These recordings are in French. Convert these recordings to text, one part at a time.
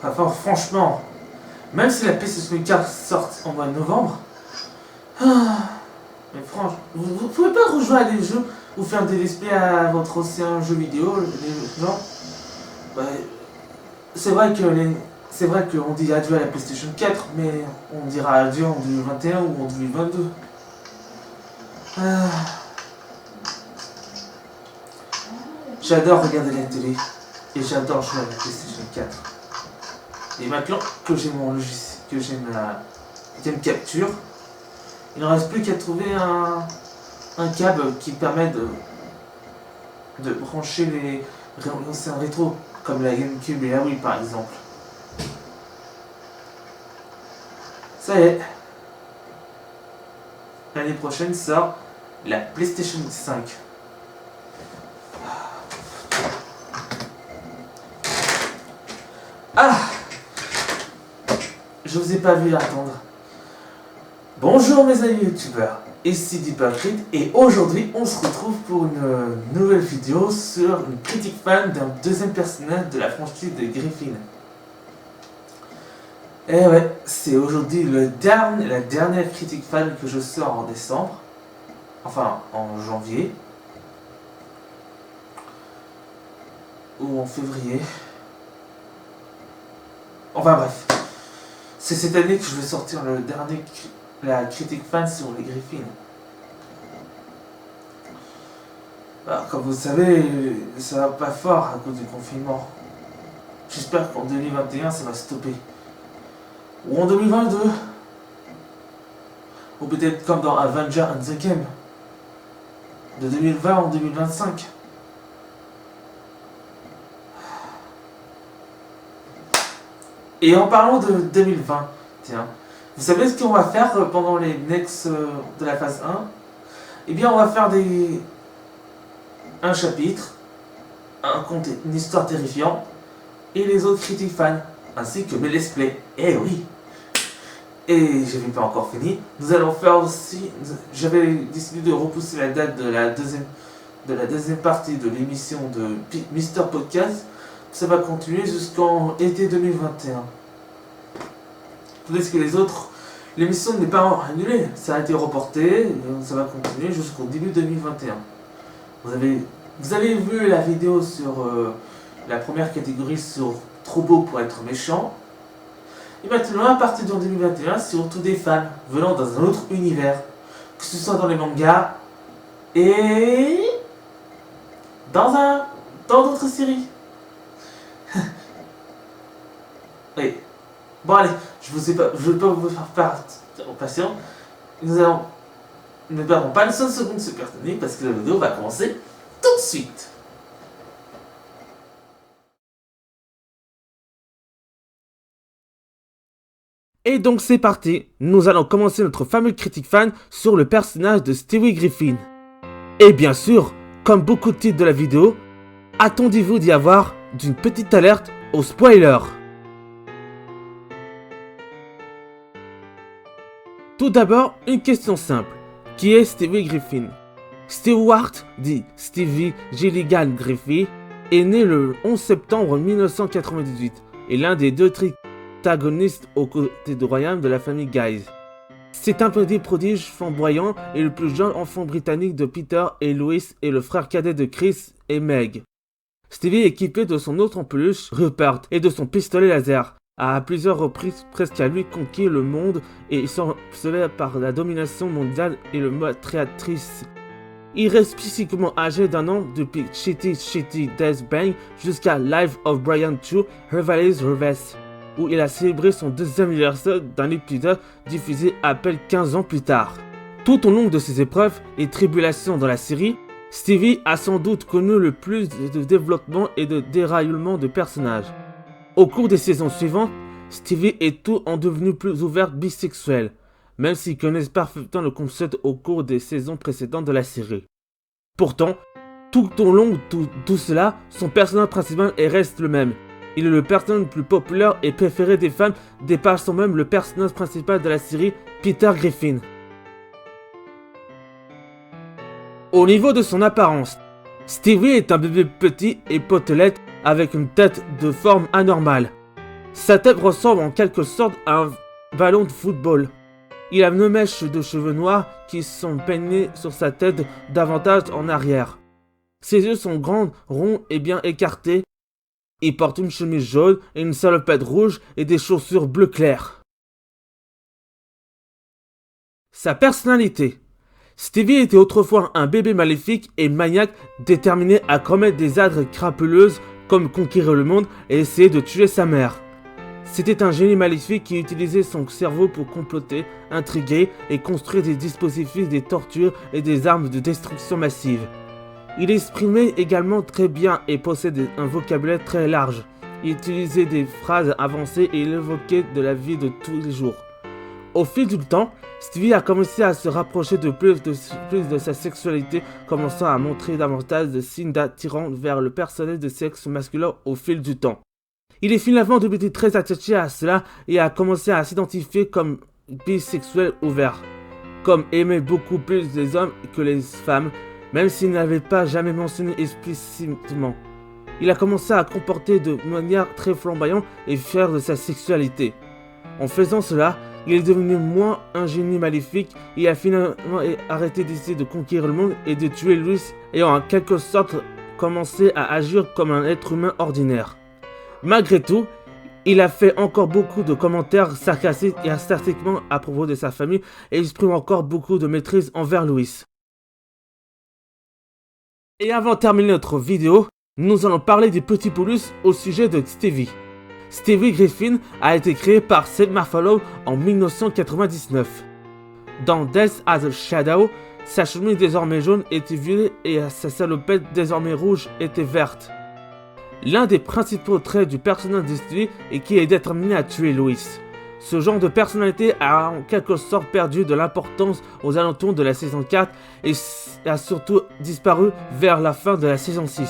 Enfin, franchement, même si la PlayStation 4 sort en mois de novembre, mais franchement, vous pouvez pas rejouer à des jeux ou faire des let's play à votre ancien jeu vidéo, genre. Bah, c'est vrai qu'on dit adieu à la PlayStation 4, mais on dira adieu en 2021 ou en 2022. J'adore regarder la télé et j'adore jouer à la PlayStation 4. Et maintenant que j'ai mon logiciel, que j'ai ma game capture, il ne reste plus qu'à trouver un câble qui permet de brancher les anciens rétro, comme la GameCube et la Wii par exemple. Ça y est. L'année prochaine sort la PlayStation 5. Ah! Je vous ai pas vu attendre. Bonjour mes amis youtubeurs, ici Deepercrit et aujourd'hui on se retrouve pour une nouvelle vidéo sur une critique fan d'un deuxième personnage de la franchise de Griffin. Et ouais, c'est aujourd'hui la dernière critique fan que je sors en décembre, enfin en janvier, ou en février. Enfin bref, c'est cette année que je vais sortir la critique fan sur les Griffins. Alors, comme vous le savez, ça va pas fort à cause du confinement. J'espère qu'en 2021 ça va stopper. Ou en 2022. Ou peut-être comme dans Avenger and the Game. De 2020 en 2025. Et en parlant de 2020, tiens, vous savez ce qu'on va faire pendant les next de la phase 1? Eh bien, on va faire un chapitre, une histoire terrifiante, et les autres critiques fans, ainsi que mes let's play. Eh oui! Et je n'ai pas encore fini. Nous allons faire aussi. J'avais décidé de repousser la date de la deuxième partie de l'émission de Mister Podcast. Ça va continuer jusqu'en été 2021. Tandis que les autres, l'émission n'est pas annulée, ça a été reporté, et ça va continuer jusqu'au début 2021. Vous avez vu la vidéo sur la première catégorie sur Trop beau pour être méchant. Et maintenant, à partir de 2021, c'est surtout des fans venant dans un autre univers, que ce soit dans les mangas et dans d'autres séries. Oui. Bon allez, je ne vais pas vous faire perdre patience. Ne perdons pas une seule seconde sur Cartonique parce que la vidéo va commencer tout de suite. Et donc c'est parti, nous allons commencer notre fameux critique fan sur le personnage de Stewie Griffin. Et bien sûr, comme beaucoup de titres de la vidéo, attendez-vous d'y avoir d'une petite alerte au spoiler. Tout d'abord, une question simple. Qui est Stewie Griffin? Stewart, dit Stevie Gilligan Griffin, est né le 11 septembre 1998 et l'un des deux protagonistes aux côtés de Ryan de la famille Guys. C'est un petit prodige flamboyant et le plus jeune enfant britannique de Peter et Louis et le frère cadet de Chris et Meg. Stevie, équipé de son autre en peluche, Rupert, et de son pistolet laser, a à plusieurs reprises presque à lui conquis le monde et s'encelé par la domination mondiale et le meurtriatrice. Il reste physiquement âgé d'un an depuis Shitty Death Bang jusqu'à Life of Brian 2 Revised Reverse, où il a célébré son deuxième anniversaire d'un épisode diffusé à peine 15 ans plus tard. Tout au long de ses épreuves et tribulations dans la série, Stevie a sans doute connu le plus de développement et de déraillement de personnages. Au cours des saisons suivantes, Stevie est tout en devenu plus ouvert bisexuel, même s'il connaît parfaitement le concept au cours des saisons précédentes de la série. Pourtant, tout au long de tout cela, son personnage principal reste le même. Il est le personnage le plus populaire et préféré des fans, dépassant même le personnage principal de la série, Peter Griffin. Au niveau de son apparence, Stevie est un bébé petit et potelette avec une tête de forme anormale. Sa tête ressemble en quelque sorte à un ballon de football. Il a une mèche de cheveux noirs qui sont peignés sur sa tête davantage en arrière. Ses yeux sont grands, ronds et bien écartés. Il porte une chemise jaune et une salopette rouge et des chaussures bleu clair. Sa personnalité. Stevie était autrefois un bébé maléfique et maniaque déterminé à commettre des actes crapuleuses comme conquérir le monde et essayer de tuer sa mère. C'était un génie maléfique qui utilisait son cerveau pour comploter, intriguer et construire des dispositifs, des tortures et des armes de destruction massive. Il exprimait également très bien et possédait un vocabulaire très large. Il utilisait des phrases avancées et il évoquait de la vie de tous les jours. Au fil du temps, Stevie a commencé à se rapprocher de plus de sa sexualité, commençant à montrer davantage de signes d'attirance vers le personnel de sexe masculin au fil du temps. Il est finalement devenu très attaché à cela et a commencé à s'identifier comme bisexuel ouvert, comme aimer beaucoup plus les hommes que les femmes, même s'il n'avait pas jamais mentionné explicitement. Il a commencé à comporter de manière très flamboyante et fier de sa sexualité. En faisant cela, il est devenu moins un génie maléfique et a finalement arrêté d'essayer de conquérir le monde et de tuer Louis et en quelque sorte commencé à agir comme un être humain ordinaire. Malgré tout, il a fait encore beaucoup de commentaires sarcastiques et sarcastiquement à propos de sa famille et exprime encore beaucoup de maîtrise envers Louis. Et avant de terminer notre vidéo, nous allons parler du petit bonus au sujet de Stevie. Stevie Griffin a été créé par Seth MacFarlane en 1999. Dans Death as a Shadow, sa chemise désormais jaune était violet et sa salopette désormais rouge était verte. L'un des principaux traits du personnage de Stevie est qu'il est déterminé à tuer Louis. Ce genre de personnalité a en quelque sorte perdu de l'importance aux alentours de la saison 4 et a surtout disparu vers la fin de la saison 6.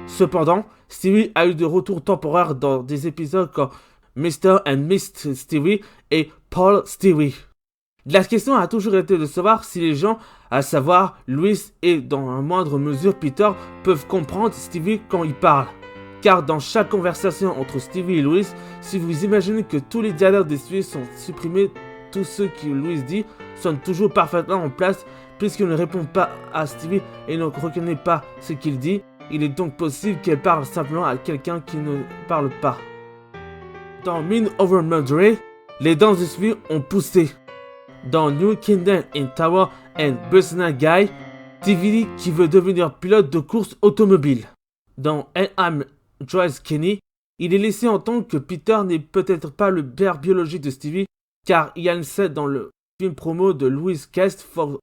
Cependant, Stevie a eu de retours temporaires dans des épisodes comme Mr. and Miss Stevie et Paul Stevie. La question a toujours été de savoir si les gens, à savoir Louis et dans une moindre mesure Peter, peuvent comprendre Stevie quand il parle. Car dans chaque conversation entre Stevie et Louis, si vous imaginez que tous les dialogues de Stevie sont supprimés, tous ceux que Louis dit sont toujours parfaitement en place puisqu'il ne répond pas à Stevie et ne reconnaît pas ce qu'il dit. Il est donc possible qu'elle parle simplement à quelqu'un qui ne parle pas. Dans Mean Over Murder, les dents de Stevie ont poussé. Dans New Kingdom in Tower and Personal Guy, Stevie qui veut devenir pilote de course automobile. Dans And I'm Joyce Kenny, il est laissé entendre que Peter n'est peut-être pas le père biologique de Stevie, car il y a une scène dans le film promo de Louis Cast for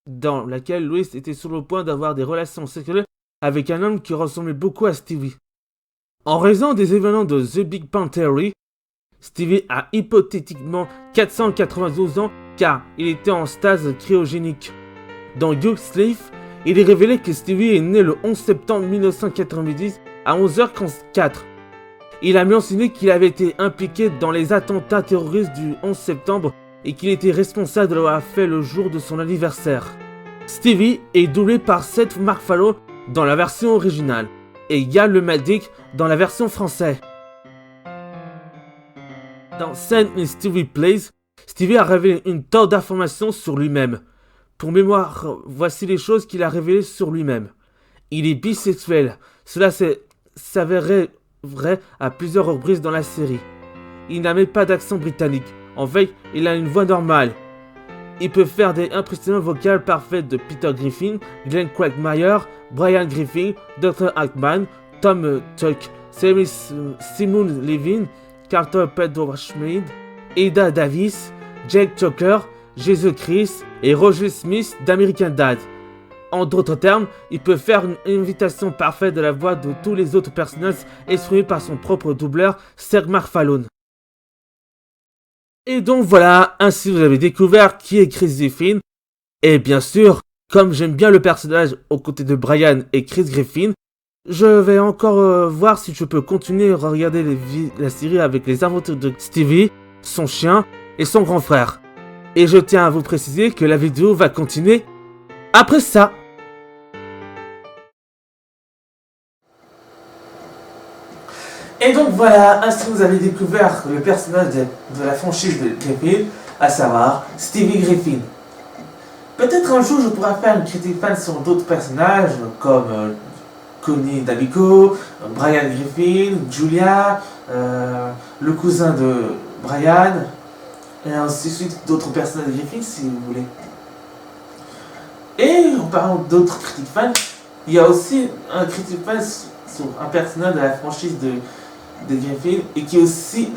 dans laquelle Louis était sur le point d'avoir des relations sexuelles avec un homme qui ressemblait beaucoup à Stevie. En raison des événements de The Big Bang Theory, Stevie a hypothétiquement 492 ans car il était en stase cryogénique. Dans Hugh Sleeve, il est révélé que Stevie est né le 11 septembre 1990 à 11h04. Il a mentionné qu'il avait été impliqué dans les attentats terroristes du 11 septembre et qu'il était responsable de l'avoir fait le jour de son anniversaire. Stevie est doublé par Seth MacFarlane dans la version originale et Yann Le Maldic dans la version française. Dans Send Me Stevie Plays, Stevie a révélé une tonne d'informations sur lui-même. Pour mémoire, voici les choses qu'il a révélées sur lui-même. Il est bisexuel, cela s'avérait vrai à plusieurs reprises dans la série. Il n'a même pas d'accent britannique, en fait, il a une voix normale. Il peut faire des impressions vocales parfaites de Peter Griffin, Glenn Quagmire, Brian Griffin, Dr. Hackman, Tom Tuck, Simon Levin, Carter Pedro Schmid, Ada Davis, Jake Tucker, Jesus Christ et Roger Smith d'American Dad. En d'autres termes, il peut faire une invitation parfaite de la voix de tous les autres personnages exprimés par son propre doubleur, Seth MacFarlane. Et donc voilà, ainsi vous avez découvert qui est Chris Griffin. Et bien sûr, comme j'aime bien le personnage aux côtés de Brian et Chris Griffin, je vais encore voir si je peux continuer à regarder la série avec les aventures de Stevie, son chien et son grand frère. Et je tiens à vous préciser que la vidéo va continuer après ça. Et donc voilà, ainsi vous avez découvert le personnage de la franchise de Griffin, à savoir Stevie Griffin. Peut-être un jour je pourrai faire une critique fan sur d'autres personnages comme Connie Dabico, Brian Griffin, Julia, le cousin de Brian, et ainsi de suite d'autres personnages de Griffin si vous voulez. Et en parlant d'autres critiques fans, il y a aussi un critique fan sur un personnage de la franchise de Griffin et qui est aussi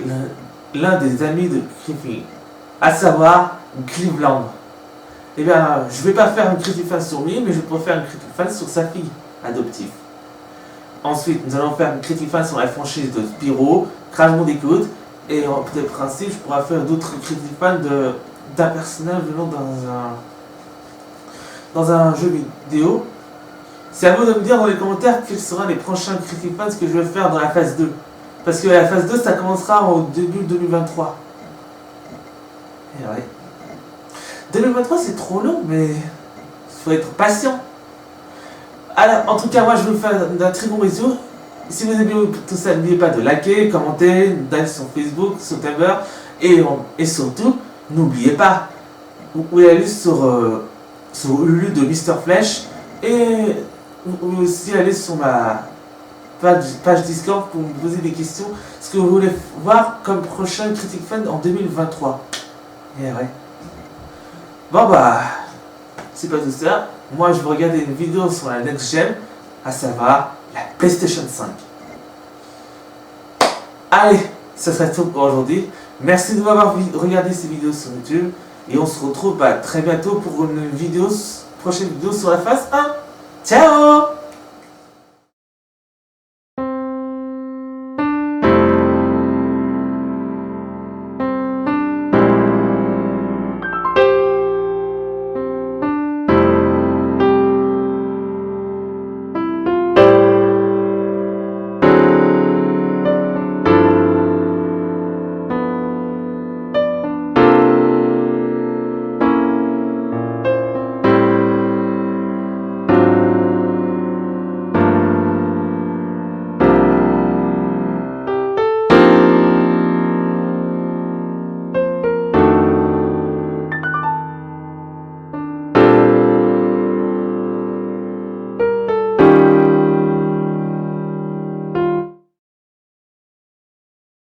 l'un des amis de Griffin, à savoir Cleveland. Eh bien, je vais pas faire une critique fan sur lui, mais je peux faire une critique fan sur sa fille adoptive. Ensuite, nous allons faire une critique fan sur la franchise de Spyro, Crash Bandicoot, et en principe, je pourrais faire d'autres critiques fans d'un personnage venant dans un jeu vidéo. C'est à vous de me dire dans les commentaires quels seront les prochains critiques fans que je vais faire dans la phase 2. Parce que la phase 2, ça commencera au début 2023. Et ouais. 2023, c'est trop long, mais il faut être patient. Alors, en tout cas, moi, je vais vous faire un très bon bisou. Si vous aimez tout ça, n'oubliez pas de liker, commenter, d'aller sur Facebook, sur Tumblr. Et surtout, n'oubliez pas, vous pouvez aller sur Ulu de Mr. Flèche. Et vous pouvez aussi aller sur ma page Discord pour me poser des questions. Ce que vous voulez voir comme prochain critique fan en 2023. Et ouais. Bon bah, c'est pas tout ça. Moi je vais regarder une vidéo sur la Next Gen, à savoir la PlayStation 5. Allez, ça serait tout pour aujourd'hui. Merci de m'avoir regardé ces vidéos sur YouTube. Et on se retrouve très bientôt pour une prochaine vidéo sur la phase 1. Ciao!